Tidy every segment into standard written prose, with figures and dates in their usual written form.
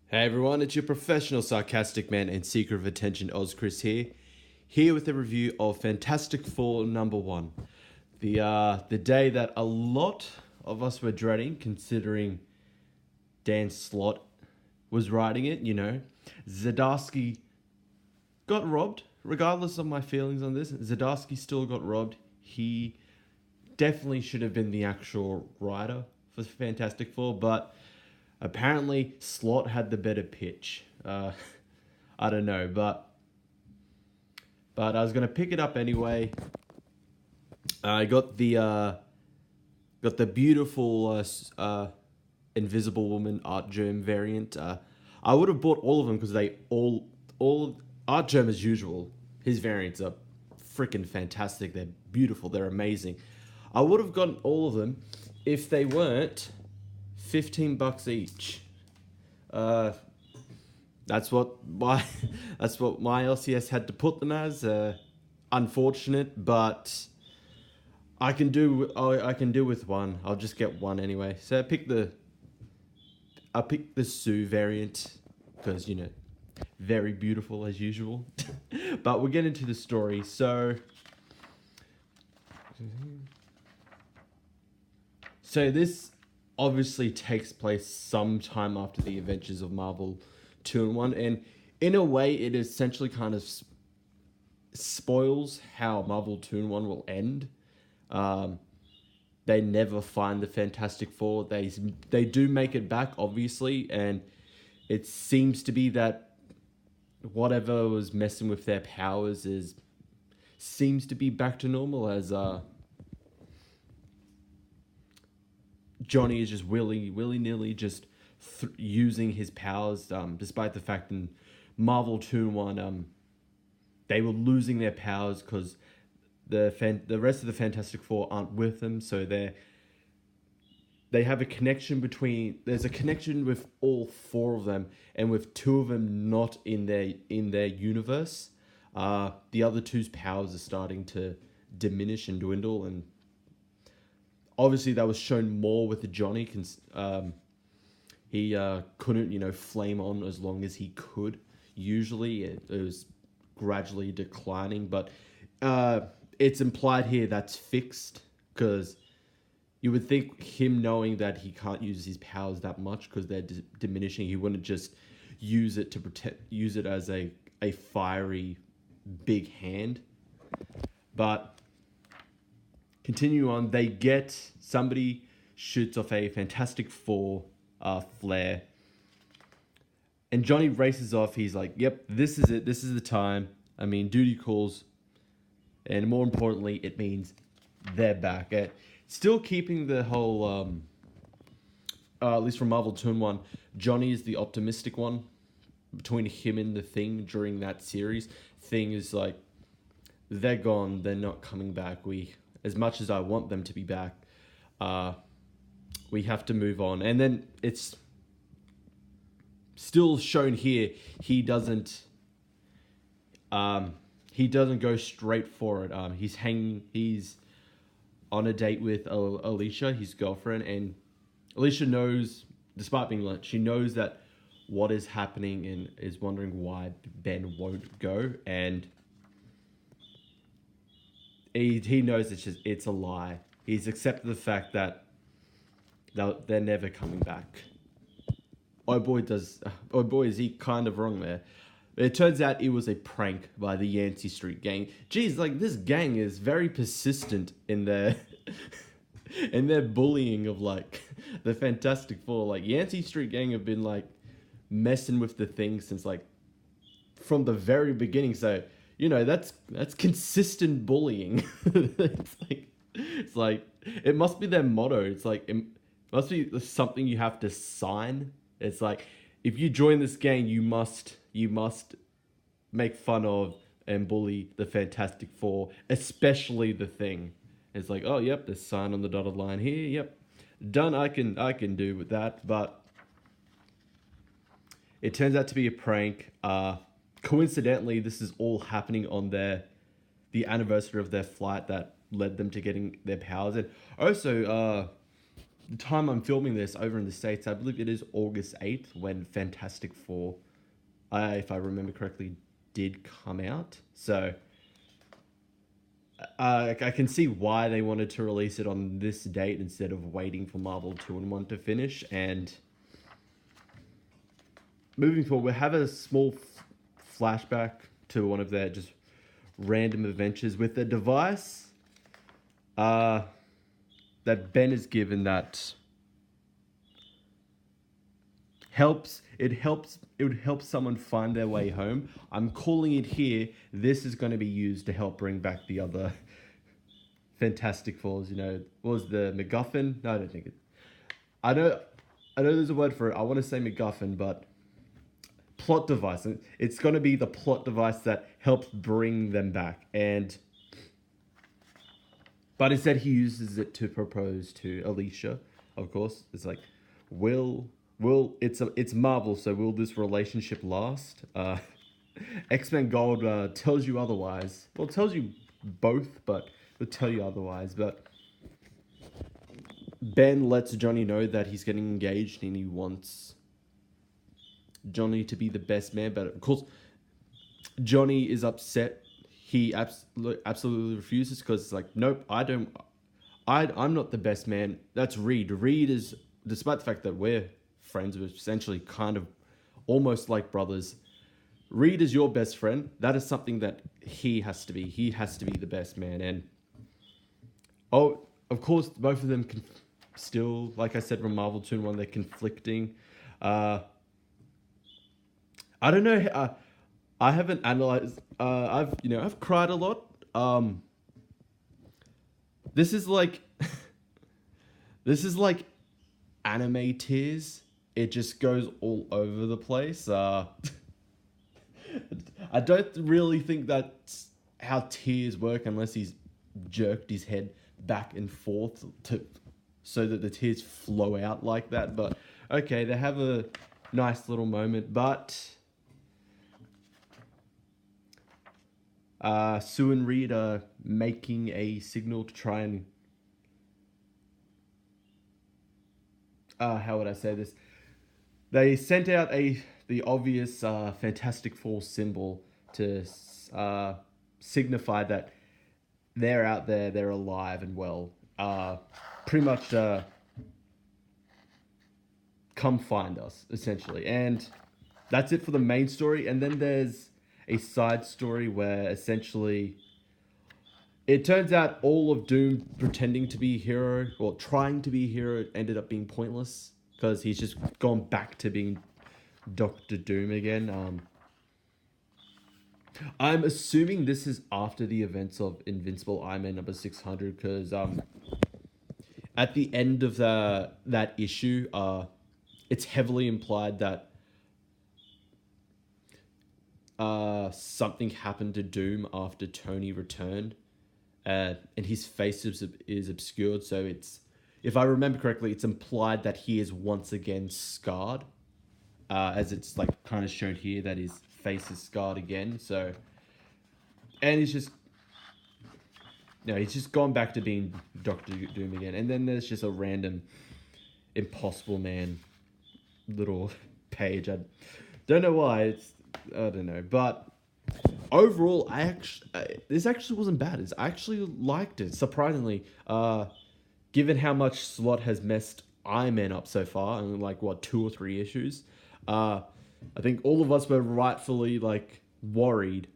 Hey everyone, it's your professional sarcastic man and seeker of attention, Oz Chris here with a review of Fantastic Four number one. The day that a lot of us were dreading, considering Dan Slott was writing it. Zdarsky got robbed. Regardless of my feelings on this, Zdarsky still got robbed. He definitely should have been the actual writer for Fantastic Four, but apparently, Slott had the better pitch. I don't know, but I was gonna pick it up anyway. I got the beautiful Invisible Woman Art Germ variant. I would have bought all of them because they all Art Germ as usual. His variants are freaking fantastic. They're beautiful. They're amazing. I would have gotten all of them if they weren't $15 each. That's what my that's what my LCS had to put them as. Unfortunate, but I can do with one. I'll just get one anyway. So I picked the Sue variant because very beautiful as usual. But we'll get into the story. So this obviously takes place sometime after the adventures of Marvel 2-in-1, and in a way it essentially kind of spoils how Marvel 2-in-1 will end. They never find the Fantastic Four. They do make it back, obviously, and it seems to be that whatever was messing with their powers seems to be back to normal, as Johnny is just willy nilly just using his powers, despite the fact in Marvel 2-in-1, they were losing their powers because the rest of the Fantastic Four aren't with them, so they have a connection there's a connection with all four of them, and with two of them not in their universe, the other two's powers are starting to diminish and dwindle, and obviously that was shown more with the Johnny. He couldn't flame on as long as he could. Usually it was gradually declining, but it's implied here that's fixed, because you would think him knowing that he can't use his powers that much because they're diminishing, he wouldn't just use it as a fiery big hand. But continue on, somebody shoots off a Fantastic Four flare, and Johnny races off. He's like, yep, this is it, this is the time. I mean, duty calls, and more importantly, it means they're back. Still keeping the whole, at least from Marvel 2-in-1, Johnny is the optimistic one between him and the Thing during that series. Thing is like, they're gone, they're not coming back. As much as I want them to be back, we have to move on. And then it's still shown here, he doesn't go straight for it. He's on a date with Alicia, his girlfriend, and Alicia knows, despite being late, she knows that what is happening and is wondering why Ben won't go, and he knows it's a lie. He's accepted the fact that they're never coming back. Oh boy, is he kind of wrong there. It turns out it was a prank by the Yancey Street gang. Jeez, like, this gang is very persistent in their in their bullying of, like, the Fantastic Four. Like, Yancey Street gang have been, like, messing with the Thing since, like, from the very beginning. So that's consistent bullying. It's like it must be their motto. It's like, it must be something you have to sign. It's like, if you join this gang, you must make fun of and bully the Fantastic Four, especially the Thing. It's like, oh yep, there's sign on the dotted line here. Yep, done. I can do with that. But it turns out to be a prank. Coincidentally, this is all happening on the anniversary of their flight that led them to getting their powers. And also, the time I'm filming this over in the States, I believe it is August 8th when Fantastic Four, if I remember correctly, did come out. So I can see why they wanted to release it on this date instead of waiting for Marvel 2-in-1 to finish. And moving forward, we have a small flashback to one of their just random adventures with a device that Ben is given that it would help someone find their way home. I'm calling it here. This is going to be used to help bring back the other Fantastic Fours. You know, what was the MacGuffin? No, I don't think it. I know there's a word for it. I want to say MacGuffin, but plot device. It's going to be the plot device that helps bring them back. But instead he uses it to propose to Alicia. Of course, it's like, it's Marvel, so will this relationship last? X-Men Gold tells you otherwise. Well, it tells you both, but it'll tell you otherwise. But Ben lets Johnny know that he's getting engaged and he wants Johnny to be the best man. But of course, Johnny is upset. He absolutely refuses because it's like, nope, I'm not the best man. That's Reed. Reed is, despite the fact that we're friends, we're essentially kind of almost like brothers. Reed is your best friend. That is something that he has to be. He has to be the best man. And of course, both of them can still, like I said, from Marvel 2-in-1, they're conflicting. I don't know. I haven't analyzed. I've cried a lot. This is like, this is like anime tears. It just goes all over the place. I don't really think that's how tears work unless he's jerked his head back and forth so that the tears flow out like that. But okay, they have a nice little moment, but Sue and Reed are making a signal to try and how would I say this? They sent out the obvious Fantastic Four symbol to signify that they're out there, they're alive and well. Pretty much come find us, essentially. And that's it for the main story. And then there's a side story where essentially it turns out all of Doom pretending to be a hero, or trying to be a hero, ended up being pointless because he's just gone back to being Doctor Doom again. I'm assuming this is after the events of Invincible Iron Man number 600 because at the end of that issue, it's heavily implied that something happened to Doom after Tony returned, and his face is obscured. So it's, if I remember correctly, it's implied that he is once again scarred, as it's like kind of shown here that his face is scarred again. So, and he's just gone back to being Doctor Doom again. And then there's just a random Impossible Man little page. I don't know why. I don't know, but overall, this actually wasn't bad. I actually liked it, surprisingly. Given how much Slott has messed Iron Man up so far, in like 2 or 3 issues, I think all of us were rightfully like worried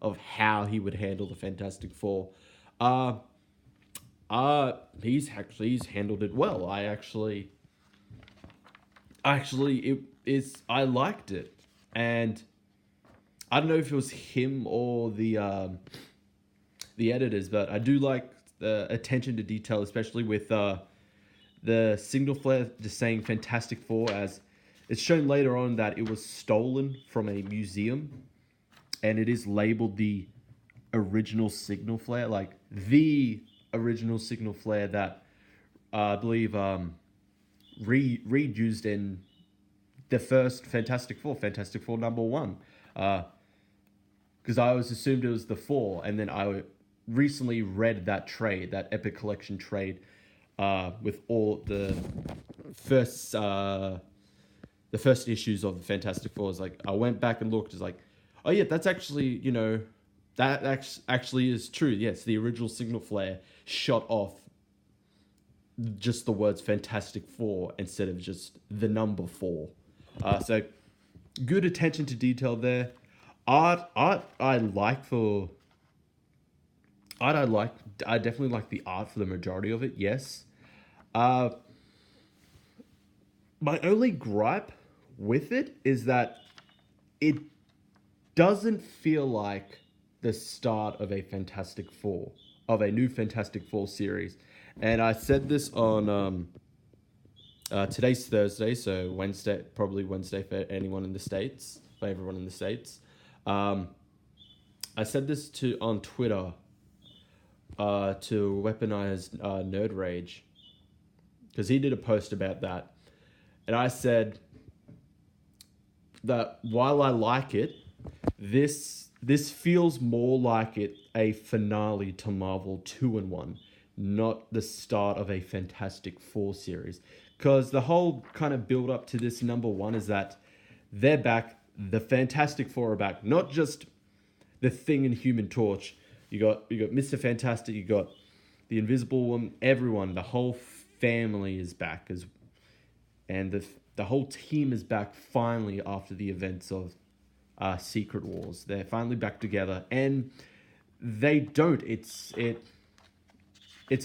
of how he would handle the Fantastic Four. He's handled it well. I liked it, and I don't know if it was him or the editors, but I do like the attention to detail, especially with the signal flare just saying Fantastic Four, as it's shown later on that it was stolen from a museum, and it is labeled the original signal flare, like the original signal flare that I believe Reed used in the first Fantastic Four number 1. Because I always assumed it was the 4, and then I recently read that trade, that Epic Collection trade, with all first uh, the first issues of the Fantastic Four. Is like I went back and looked. It's like, oh yeah, that's actually actually is true. Yes, the original signal flare shot off just the words Fantastic Four instead of just the number 4. So good attention to detail there. Art I like for art I definitely like the art for the majority of it. Yes. Uh, my only gripe with it is that it doesn't feel like the start of a Fantastic Four, of a new Fantastic Four series. And I said this on today's Thursday, so Wednesday, probably Wednesday for anyone in the States, for everyone in the States. I said this on Twitter to weaponize Nerd Rage, because he did a post about that. And I said that while I like it, this feels more like a finale to Marvel 2-in-1, not the start of a Fantastic Four series. Because the whole kind of build up to this number 1 is that they're back, the Fantastic Four are back, not just the Thing and Human Torch. You got Mr. Fantastic, you got the Invisible Woman, everyone, the whole family is back, and the whole team is back finally after the events of Secret Wars. They're finally back together, and they don't. It's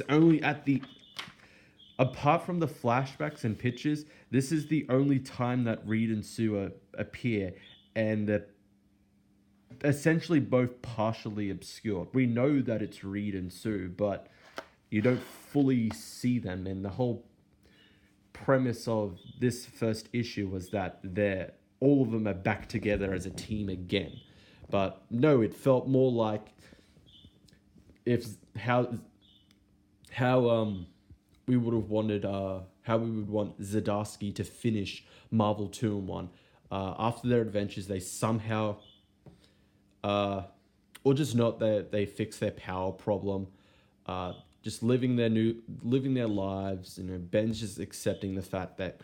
only at the, apart from the flashbacks and pictures, this is the only time that Reed and Sue appear, and they're essentially both partially obscured. We know that it's Reed and Sue, but you don't fully see them, and the whole premise of this first issue was that all of them are back together as a team again. But no, it felt more like how we would have wanted how we would want Zdarsky to finish Marvel 2-in-1. After their adventures, they somehow or just not, they fix their power problem, just living their lives. Ben's just accepting the fact that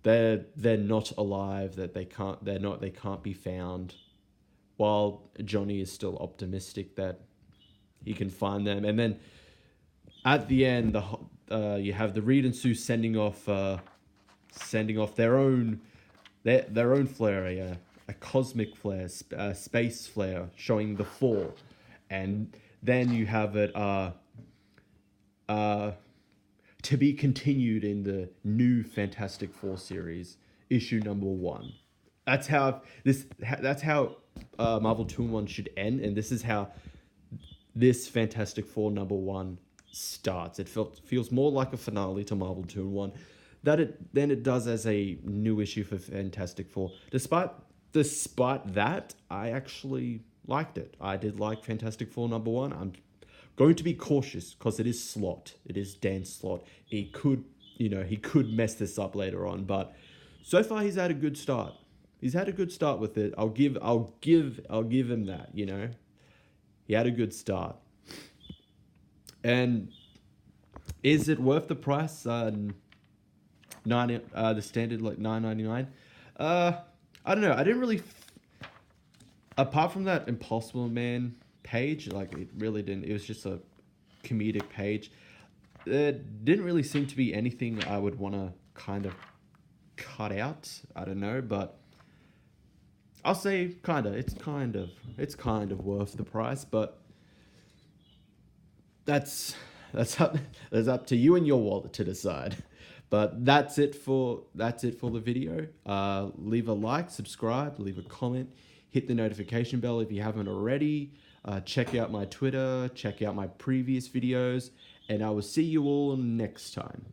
they're not alive, that they can't be found, while Johnny is still optimistic that he can find them. And then at the end, you have the Reed and Sue sending off their own flare, a cosmic flare, a space flare, showing the 4, and then you have it to be continued in the new Fantastic Four series, issue number 1. That's how Marvel 2-in-1 should end, and this is how this Fantastic Four number 1 starts. It feels more like a finale to Marvel 2-in-1 than it does as a new issue for Fantastic Four. Despite that, I actually liked it. I did like Fantastic Four number 1. I'm going to be cautious because it is Slott. It is Dan Slott. He could mess this up later on, but so far he's had a good start. He's had a good start with it. I'll give him that. He had a good start. And is it worth the price? The standard like $9.99. I don't know. I didn't really. Apart from that Impossible Man page, like it really didn't. It was just a comedic page. There didn't really seem to be anything I would want to kind of cut out. I don't know, but I'll say kind of. It's kind of worth the price, but that's up to you and your wallet to decide. But that's it for the video. Leave a like, subscribe, leave a comment, hit the notification bell if you haven't already. Check out my Twitter, check out my previous videos, and I will see you all next time.